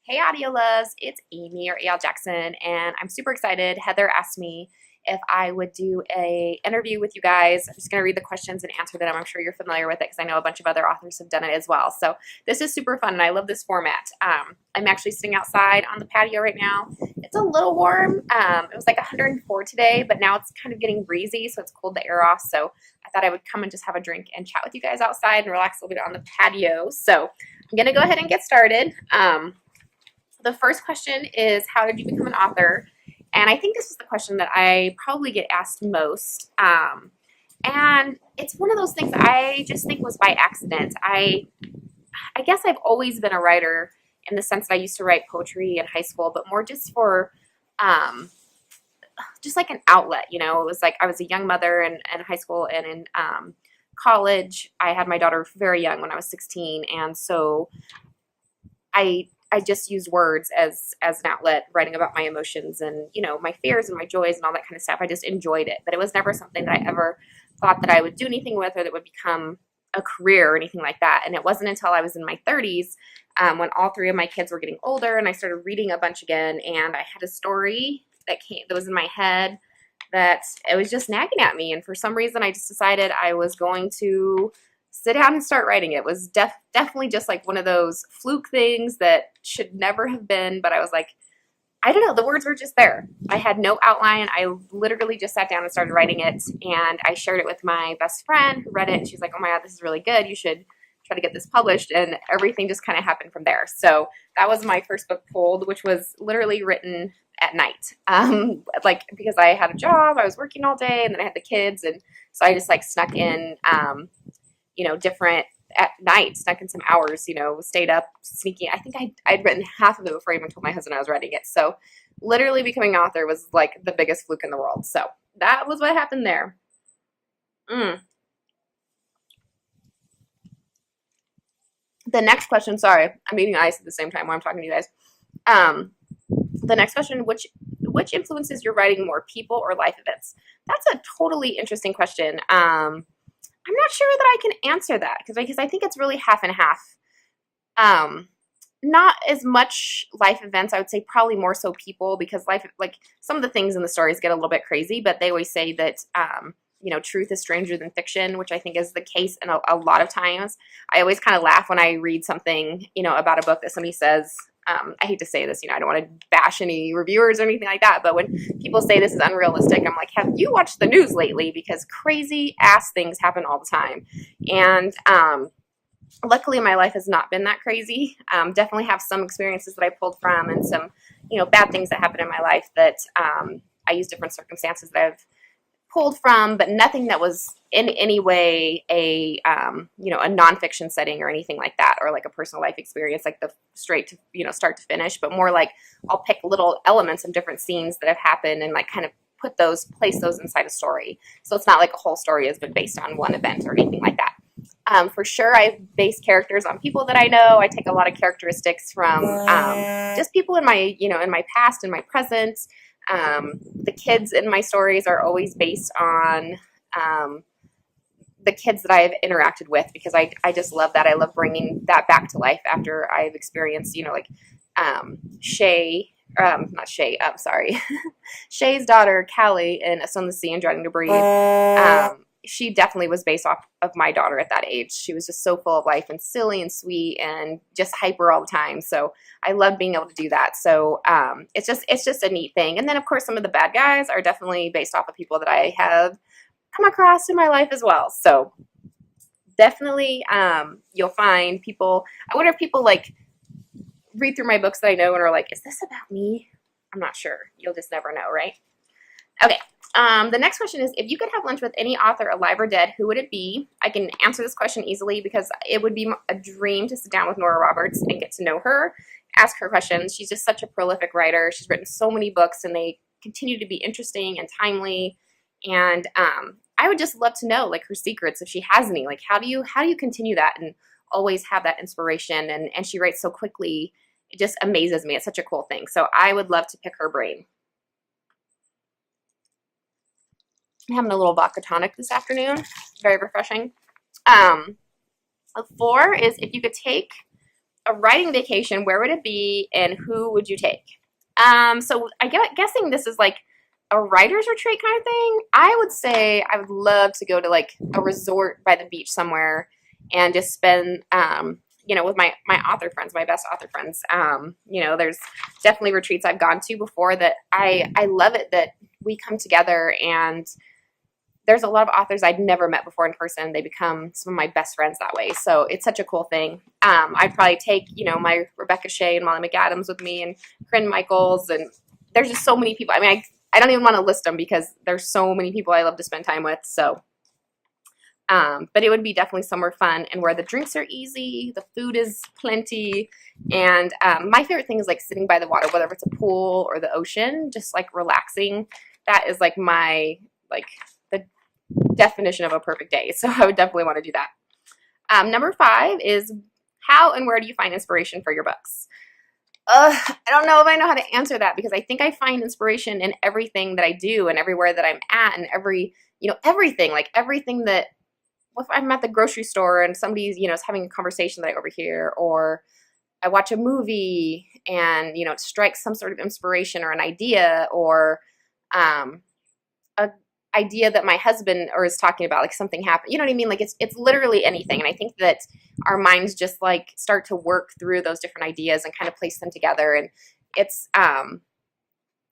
Hey Audio Loves, it's Amy or AL Jackson, and I'm super excited. Heather asked me if I would do a interview with you guys. I'm just going to read the questions and answer them. I'm sure you're familiar with it because I know a bunch of other authors have done it as well. So this is super fun, and I love this format. I'm actually sitting outside on the patio right now. It's a little warm. It was like 104 today, but now it's kind of getting breezy, so it's cooled the air off. So I thought I would come and just have a drink and chat with you guys outside and relax a little bit on the patio. So I'm going to go ahead and get started. The first question is, how did you become an author? And I think this is the question that I probably get asked most. And it's one of those things I just think was by accident. I guess I've always been a writer in the sense that I used to write poetry in high school, but more just for just like an outlet. You know, it was like I was a young mother in high school and in college. I had my daughter very young when I was 16, and so I just used words as an outlet, writing about my emotions and, you know, my fears and my joys and all that kind of stuff. I just enjoyed it, but it was never something that I ever thought that I would do anything with or that would become a career or anything like that. And it wasn't until I was in my 30s when all three of my kids were getting older and I started reading a bunch again, and I had a story that was in my head that it was just nagging at me. And for some reason, I just decided I was going to sit down and start writing. It was definitely just like one of those fluke things that should never have been, but I was like, I don't know, the words were just there. I had no outline. I literally just sat down and started writing it, and I shared it with my best friend who read it, and she's like, oh my God, this is really good. You should try to get this published, and everything just kind of happened from there. So that was my first book, Pulled, which was literally written at night. Like, because I had a job, I was working all day, and then I had the kids, and so I just like snuck in different at night, snuck in some hours, stayed up sneaking. I think I'd written half of it before I even told my husband I was writing it. So literally becoming an author was like the biggest fluke in the world. So that was what happened there. The next question, sorry, I'm eating ice at the same time while I'm talking to you guys. The next question, which influences your writing more, people or life events? That's a totally interesting question. I'm not sure that I can answer that because I think it's really half and half. Not as much life events, I would say probably more so people, because life, like some of the things in the stories get a little bit crazy, but they always say that, truth is stranger than fiction, which I think is the case in a lot of times. I always kind of laugh when I read something, about a book that somebody says, I hate to say this, I don't want to bash any reviewers or anything like that, but when people say this is unrealistic, I'm like, have you watched the news lately? Because crazy ass things happen all the time. And luckily my life has not been that crazy. Definitely have some experiences that I pulled from, and some, bad things that happened in my life that I use different circumstances that I've pulled from, but nothing that was in any way a nonfiction setting or anything like that, or like a personal life experience, like the straight to, start to finish, but more like I'll pick little elements of different scenes that have happened and like kind of place those inside a story. So it's not like a whole story has been based on one event or anything like that. For sure, I've based characters on people that I know. I take a lot of characteristics from just people in my past and my present. The kids in my stories are always based on the kids that I've interacted with, because I just love that. I love bringing that back to life after I've experienced, Shay, not Shay, sorry, Shay's daughter, Callie, in A Son in the Sea and Dreading to Breathe. She definitely was based off of my daughter at that age. She was just so full of life and silly and sweet and just hyper all the time. So I love being able to do that. So it's just a neat thing. And then of course some of the bad guys are definitely based off of people that I have come across in my life as well. So definitely you'll find people. I wonder if people like read through my books that I know and are like, is this about me? I'm not sure. You'll just never know, right? Okay. The next question is, if you could have lunch with any author, alive or dead, who would it be? I can answer this question easily because it would be a dream to sit down with Nora Roberts and get to know her, ask her questions. She's just such a prolific writer. She's written so many books, and they continue to be interesting and timely. And I would just love to know like her secrets, if she has any. Like how do you continue that and always have that inspiration? And she writes so quickly. It just amazes me. It's such a cool thing. So I would love to pick her brain. I'm having a little vodka tonic this afternoon. Very refreshing. 4 is, if you could take a writing vacation, where would it be and who would you take? So guessing this is like a writer's retreat kind of thing. I would say I would love to go to like a resort by the beach somewhere and just spend, with my author friends, my best author friends. There's definitely retreats I've gone to before that I love it that we come together, and there's a lot of authors I'd never met before in person. They become some of my best friends that way. So it's such a cool thing. I'd probably take, my Rebecca Shea and Molly McAdams with me, and Corinne Michaels, and there's just so many people. I mean, I don't even want to list them because there's so many people I love to spend time with. So, but it would be definitely somewhere fun and where the drinks are easy, the food is plenty, and my favorite thing is like sitting by the water, whether it's a pool or the ocean, just like relaxing. That is like the definition of a perfect day. So I would definitely want to do that. Number 5 is how and where do you find inspiration for your books? I don't know if I know how to answer that, because I think I find inspiration in everything that I do and everywhere that I'm at, and everything, like everything that, if I'm at the grocery store and somebody's, is having a conversation that I overhear, or I watch a movie and, it strikes some sort of inspiration or an idea, or a idea that my husband is talking about, like something happened, you know what I mean? Like it's literally anything. And I think that our minds just like start to work through those different ideas and kind of place them together. And it's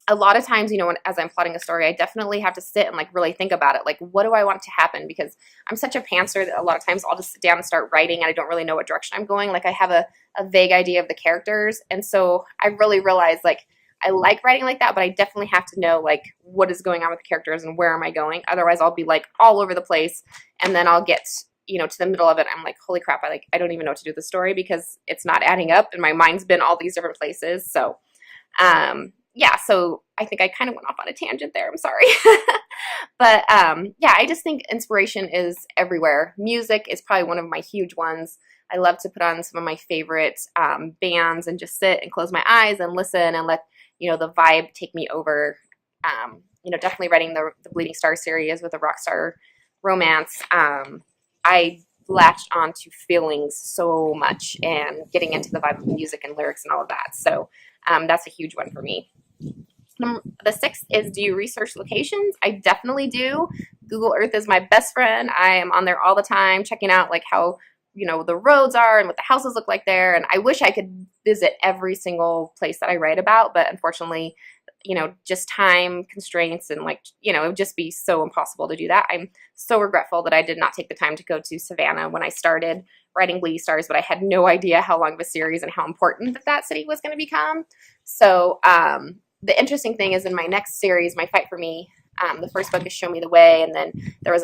a lot of times, as I'm plotting a story, I definitely have to sit and like really think about it. Like, what do I want to happen? Because I'm such a pantser that a lot of times I'll just sit down and start writing and I don't really know what direction I'm going. Like I have a vague idea of the characters. And so I really realized like I like writing like that, but I definitely have to know like what is going on with the characters and where am I going. Otherwise I'll be like all over the place, and then I'll get, to the middle of it. I'm like, holy crap. I don't even know what to do with the story because it's not adding up and my mind's been all these different places. So, so I think I kind of went off on a tangent there. I'm sorry. But I just think inspiration is everywhere. Music is probably one of my huge ones. I love to put on some of my favorite bands and just sit and close my eyes and listen and let the vibe take me over. Definitely writing the Bleeding Star series with a rock star romance. I latched onto feelings so much and getting into the vibe of music and lyrics and all of that. So that's a huge one for me. The 6th is, do you research locations? I definitely do. Google Earth is my best friend. I am on there all the time checking out like how the roads are and what the houses look like there. And I wish I could visit every single place that I write about, but unfortunately, just time constraints and it would just be so impossible to do that. I'm so regretful that I did not take the time to go to Savannah when I started writing Bleeding Stars, but I had no idea how long of a series and how important that city was going to become. So the interesting thing is in my next series, My Fight for Me, the first book is Show Me the Way, and then there was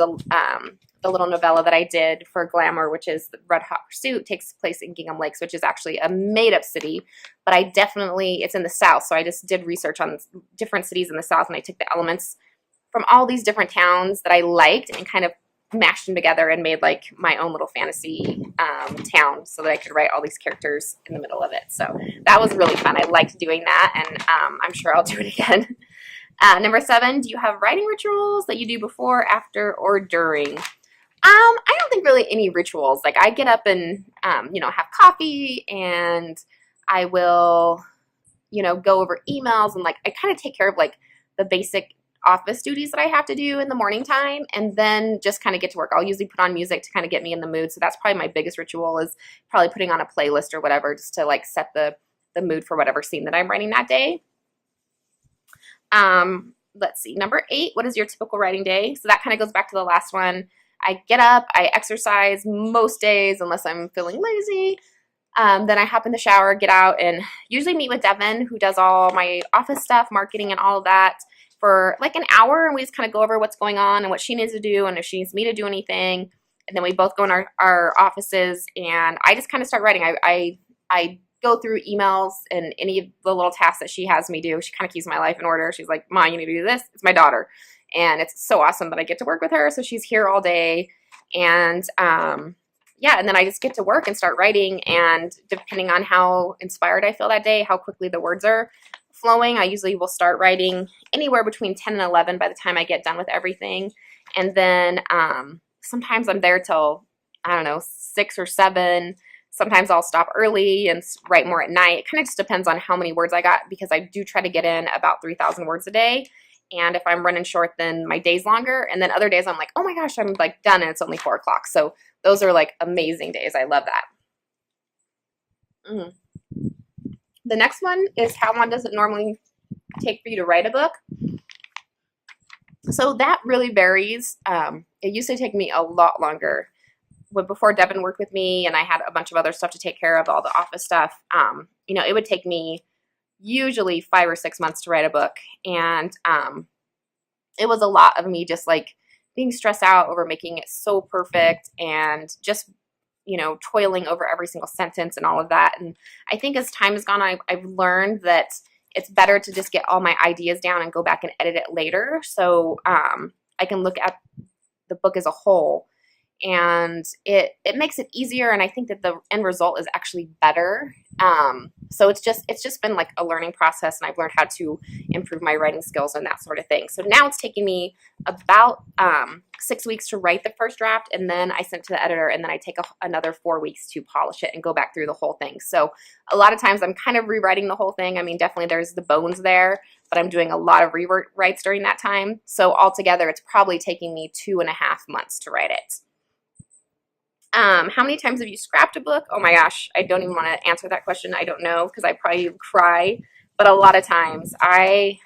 the little novella that I did for Glamour, which is Red Hot Pursuit, takes place in Gingham Lakes, which is actually a made-up city, but it's in the South, so I just did research on different cities in the South, and I took the elements from all these different towns that I liked and kind of mashed them together and made like my own little fantasy town so that I could write all these characters in the middle of it. So that was really fun. I liked doing that, and I'm sure I'll do it again. Number 7, do you have writing rituals that you do before, after, or during? I don't think really any rituals. Like I get up and, have coffee, and I will, go over emails, and like I kind of take care of like the basic office duties that I have to do in the morning time, and then just kind of get to work. I'll usually put on music to kind of get me in the mood. So that's probably my biggest ritual, is probably putting on a playlist or whatever, just to like set the mood for whatever scene that I'm writing that day. Let's see. Number 8, what is your typical writing day? So that kind of goes back to the last one. I get up, I exercise most days unless I'm feeling lazy. Then I hop in the shower, get out, and usually meet with Devin, who does all my office stuff, marketing and all of that, for like an hour, and we just kind of go over what's going on and what she needs to do and if she needs me to do anything. And then we both go in our offices, and I just kind of start writing. I go through emails and any of the little tasks that she has me do. She kind of keeps my life in order. She's like, "Ma, you need to do this." It's my daughter. And it's so awesome that I get to work with her. So she's here all day. And and then I just get to work and start writing. And depending on how inspired I feel that day, how quickly the words are flowing, I usually will start writing anywhere between 10 and 11 by the time I get done with everything. And then sometimes I'm there till, I don't know, 6 or 7. Sometimes I'll stop early and write more at night. It kind of just depends on how many words I got, because I do try to get in about 3,000 words a day. And if I'm running short, then my day's longer. And then other days I'm like, oh my gosh, I'm like done and it's only 4 o'clock. So those are like amazing days. I love that. The next one is, how long does it normally take for you to write a book? So that really varies. It used to take me a lot longer. Before Devin worked with me and I had a bunch of other stuff to take care of, all the office stuff, you know, it would take me usually 5 or 6 months to write a book. And it was a lot of me just like being stressed out over making it so perfect and just, you know, toiling over every single sentence and all of that. And I think as time has gone, I've learned that it's better to just get all my ideas down and go back and edit it later. So I can look at the book as a whole, and it makes it easier. And I think that the end result is actually better. So it's just been like a learning process, and I've learned how to improve my writing skills and that sort of thing. So now it's taking me about 6 weeks to write the first draft, and then I send it to the editor, and then I take another 4 weeks to polish it and go back through the whole thing. So a lot of times I'm kind of rewriting the whole thing. I mean, definitely there's the bones there, but I'm doing a lot of rewrites during that time. So altogether, it's probably taking me 2.5 months to write it. How many times have you scrapped a book? Oh my gosh, I don't even want to answer that question. I don't know, because I probably cry. But a lot of times, I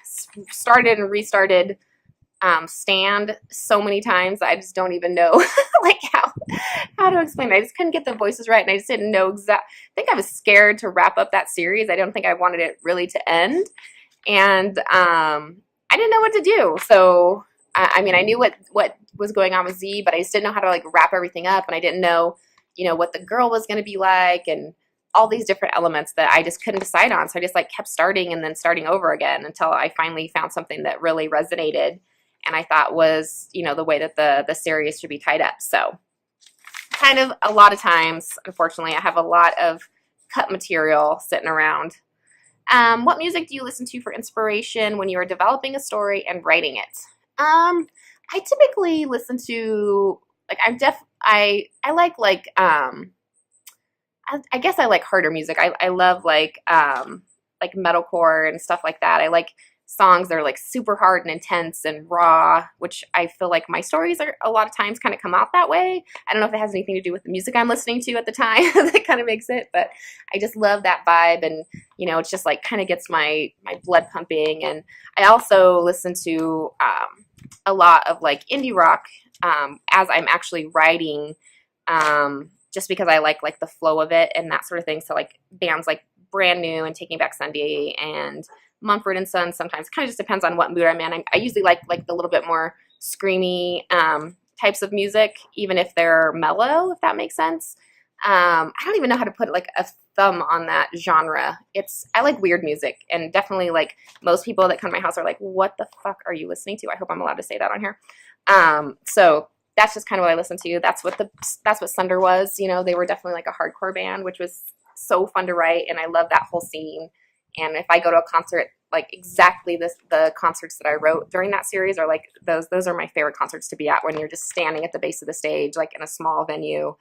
started and restarted Stand so many times. I just don't even know like how to explain it. I just couldn't get the voices right, and I just didn't know I think I was scared to wrap up that series. I don't think I wanted it really to end, and I didn't know what to do. So I mean, I knew what was going on with Z, but I just didn't know how to like wrap everything up, and I didn't know, you know, what the girl was going to be like, and all these different elements that I just couldn't decide on. So I just like kept starting and then starting over again until I finally found something that really resonated and I thought was, you know, the way that the series should be tied up. So kind of a lot of times, unfortunately, I have a lot of cut material sitting around. What music do you listen to for inspiration when you are developing a story and writing it? I typically listen to, like, I like I guess I like harder music. I love like metalcore and stuff like that. I like songs that are like super hard and intense and raw, which I feel like my stories are a lot of times kind of come out that way. I don't know if it has anything to do with the music I'm listening to at the time that kind of makes it, but I just love that vibe, and you know, it's just like kind of gets my blood pumping. And I also listen to a lot of like indie rock as I'm actually writing, just because I like the flow of it and that sort of thing. So like bands like Brand New and Taking Back Sunday and Mumford and Sons. Sometimes kind of just depends on what mood I'm in. I usually like the little bit more screamy types of music, even if they're mellow, if that makes sense. I don't even know how to put like a thumb on that genre. I like weird music, and definitely like most people that come to my house are like, what the fuck are you listening to? I hope I'm allowed to say that on here. So that's just kind of what I listen to. That's what Sunder was. You know, they were definitely like a hardcore band, which was so fun to write, and I love that whole scene. And if I go to a concert, like exactly the concerts that I wrote during that series are like those are my favorite concerts to be at, when you're just standing at the base of the stage, like in a small venue.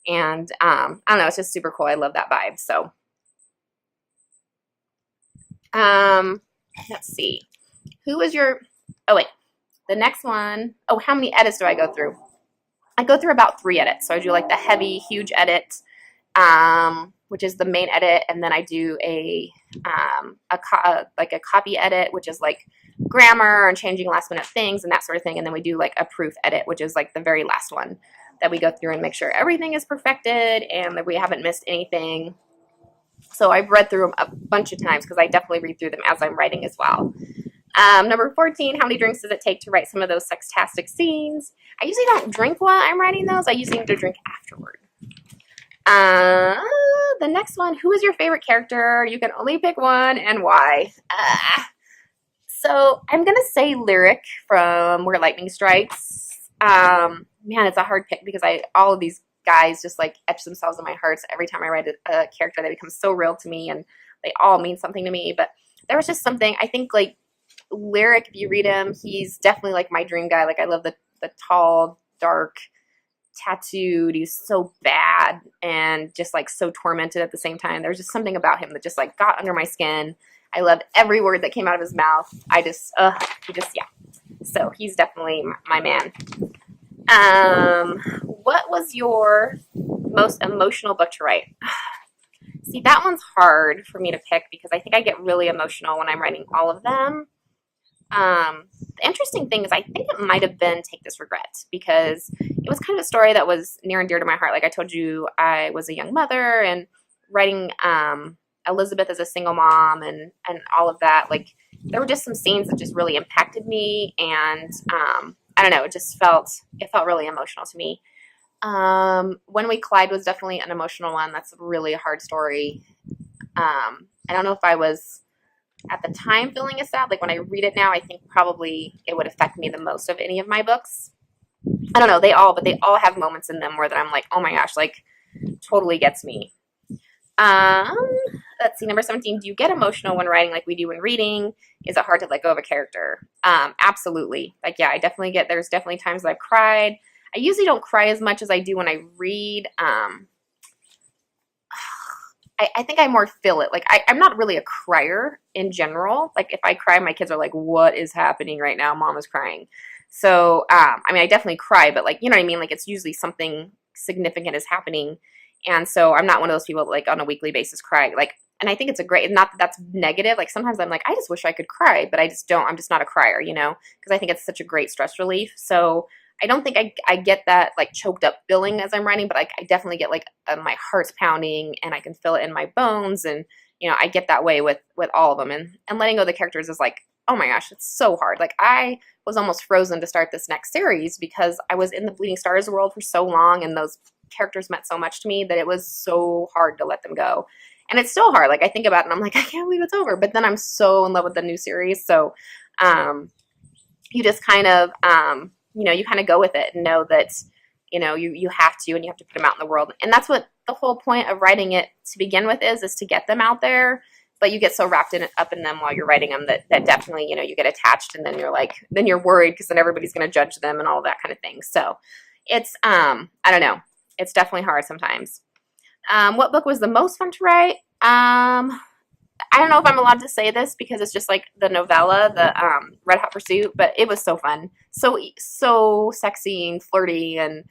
And I don't know, it's just super cool. I love that vibe. So let's see. The next one. Oh, how many edits do I go through? I go through about 3 edits. So I do like the heavy, huge edit, which is the main edit, and then I do a copy edit, which is like grammar and changing last minute things and that sort of thing, and then we do like a proof edit, which is like the very last one that we go through and make sure everything is perfected and that we haven't missed anything. So I've read through them a bunch of times because I definitely read through them as I'm writing as well. Number 14, how many drinks does it take to write some of those sextastic scenes? I usually don't drink while I'm writing those. I usually need to drink afterward. The next one, who is your favorite character? You can only pick one, and why? So I'm going to say Lyric from Where Lightning Strikes. Man, it's a hard pick because all of these guys just like etch themselves in my heart. So every time I write a character, they become so real to me, and they all mean something to me. But there was just something, I think, like Lyric, if you read him, he's definitely like my dream guy. Like I love the tall, dark, tattooed. He's so bad and just like so tormented at the same time. There's just something about him that just like got under my skin. I loved every word that came out of his mouth. Yeah. So he's definitely my man. What was your most emotional book to write? See, that one's hard for me to pick because I think I get really emotional when I'm writing all of them. The interesting thing is I think it might have been Take This Regret, because it was kind of a story that was near and dear to my heart. Like I told you, I was a young mother, and writing Elizabeth as a single mom and all of that. Like there were just some scenes that just really impacted me, and I don't know, it felt really emotional to me. When We Collide was definitely an emotional one. That's really a hard story. I don't know if I was at the time feeling as sad. Like when I read it now, I think probably it would affect me the most of any of my books. I don't know, they all have moments in them where that I'm like, oh my gosh, like totally gets me. Let's see, number 17, do you get emotional when writing like we do when reading? Is it hard to let go of a character? Absolutely. Like, yeah, there's definitely times that I've cried. I usually don't cry as much as I do when I read. I think I more feel it. Like I'm not really a crier in general. Like if I cry, my kids are like, what is happening right now? Mom is crying. So, I mean, I definitely cry, but like, you know what I mean? Like it's usually something significant is happening. And so I'm not one of those people that like on a weekly basis cry. Like, and I think it's not that that's negative. Like sometimes I'm like, I just wish I could cry, but I just don't. I'm just not a crier, you know, because I think it's such a great stress relief. So I don't think I get that like choked up feeling as I'm writing, but I definitely get like my heart's pounding and I can feel it in my bones. And, you know, I get that way with all of them. And letting go of the characters is like, oh my gosh, it's so hard. Like I was almost frozen to start this next series because I was in the Bleeding Stars world for so long and those characters meant so much to me that it was so hard to let them go. And it's still hard. Like I think about it and I'm like, I can't believe it's over. But then I'm so in love with the new series. So you just kind of, you know, you kind of go with it and know that, you know, you have to, and you have to put them out in the world. And that's what the whole point of writing it to begin with is to get them out there. But you get so wrapped up in them while you're writing them that definitely, you know, you get attached and then you're worried because then everybody's going to judge them and all that kind of thing. So it's, I don't know. It's definitely hard sometimes. What book was the most fun to write? I don't know if I'm allowed to say this because it's just like the novella, the Red Hot Pursuit, but it was so fun. So sexy and flirty, and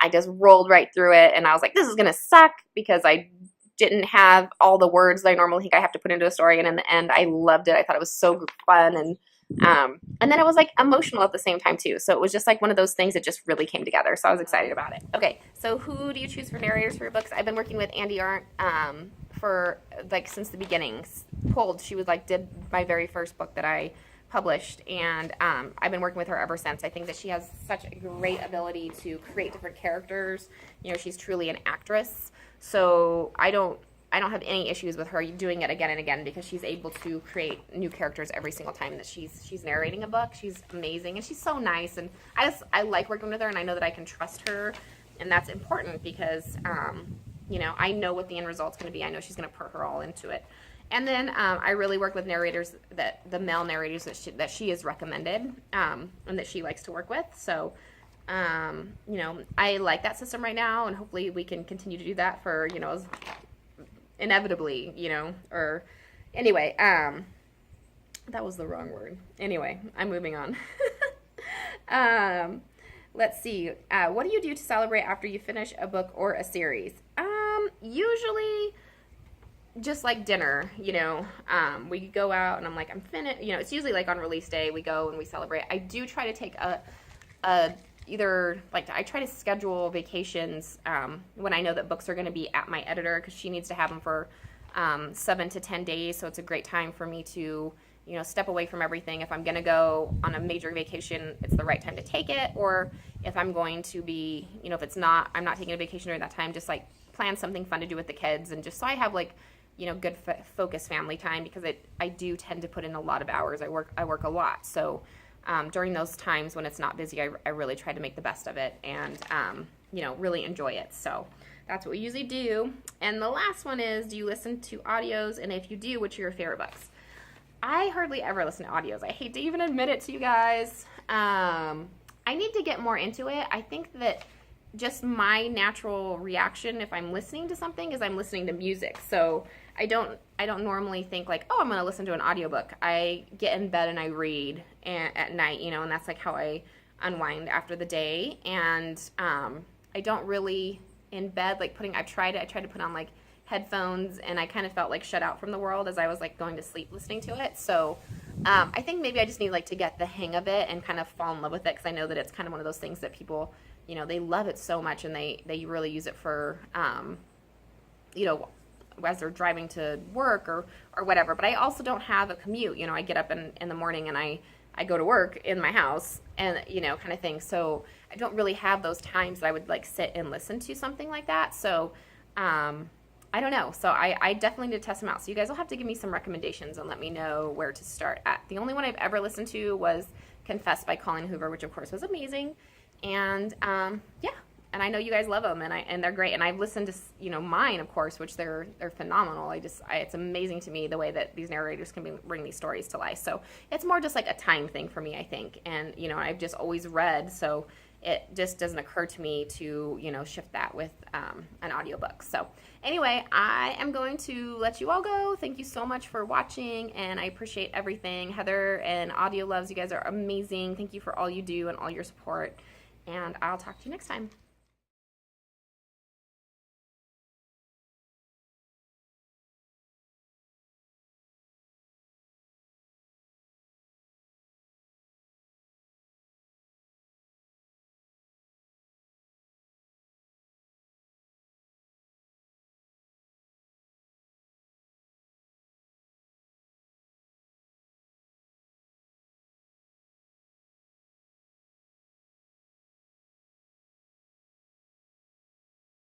I just rolled right through it, and I was like, this is going to suck because I didn't have all the words that I normally think I have to put into a story, and in the end, I loved it. I thought it was so fun, and then it was like emotional at the same time too. So it was just like one of those things that just really came together. So I was excited about it. Okay, so who do you choose for narrators for your books? I've been working with Andy Arndt for like since the beginnings. She was like did my very first book that I published, and I've been working with her ever since. I think that she has such a great ability to create different characters. You know, she's truly an actress. So I don't have any issues with her doing it again and again because she's able to create new characters every single time that she's narrating a book. She's amazing and she's so nice, and I like working with her, and I know that I can trust her, and that's important because you know, I know what the end result's going to be. I know she's going to put her all into it. And then I really work with narrators the male narrators that she has recommended and that she likes to work with. So you know, I like that system right now, and hopefully we can continue to do that for, you know, inevitably, you know, or anyway, that was the wrong word. Anyway, I'm moving on. Let's see. What do you do to celebrate after you finish a book or a series? Usually just like dinner, you know, we go out and I'm like, I'm finished, you know, it's usually like on release day, we go and we celebrate. I do try to take either like I try to schedule vacations when I know that books are going to be at my editor because she needs to have them for 7 to 10 days. So it's a great time for me to, you know, step away from everything. If I'm going to go on a major vacation, it's the right time to take it. Or if I'm going to be, you know, I'm not taking a vacation during that time, just like plan something fun to do with the kids, and just so I have like, you know, good focused family time, because I do tend to put in a lot of hours. I work a lot. So during those times when it's not busy, I really try to make the best of it and, you know, really enjoy it. So that's what we usually do. And the last one is, do you listen to audios? And if you do, which are your favorite books? I hardly ever listen to audios. I hate to even admit it to you guys. I need to get more into it. I think that just my natural reaction if I'm listening to something is I'm listening to music. So I don't normally think like, oh, I'm going to listen to an audiobook. I get in bed and I read at night, you know, and that's like how I unwind after the day. And I don't really in bed like I tried to put on like headphones, and I kind of felt like shut out from the world as I was like going to sleep listening to it. So I think maybe I just need like to get the hang of it and kind of fall in love with it, because I know that it's kind of one of those things that people, you know, they love it so much, and they really use it for you know, as they're driving to work or whatever. But I also don't have a commute. You know, I get up in the morning and I go to work in my house, and, you know, kind of thing. So I don't really have those times that I would like sit and listen to something like that. So I don't know. So I definitely need to test them out. So you guys will have to give me some recommendations and let me know where to start at. The only one I've ever listened to was Confess by Colleen Hoover, which of course was amazing. And yeah, and I know you guys love them, and they're great. And I've listened to, you know, mine, of course, which they're phenomenal. It's amazing to me the way that these narrators can bring these stories to life. So it's more just like a time thing for me, I think. And, you know, I've just always read, so it just doesn't occur to me to, you know, shift that with an audiobook. So anyway, I am going to let you all go. Thank you so much for watching, and I appreciate everything. Heather and Audio Loves, you guys are amazing. Thank you for all you do and all your support, and I'll talk to you next time.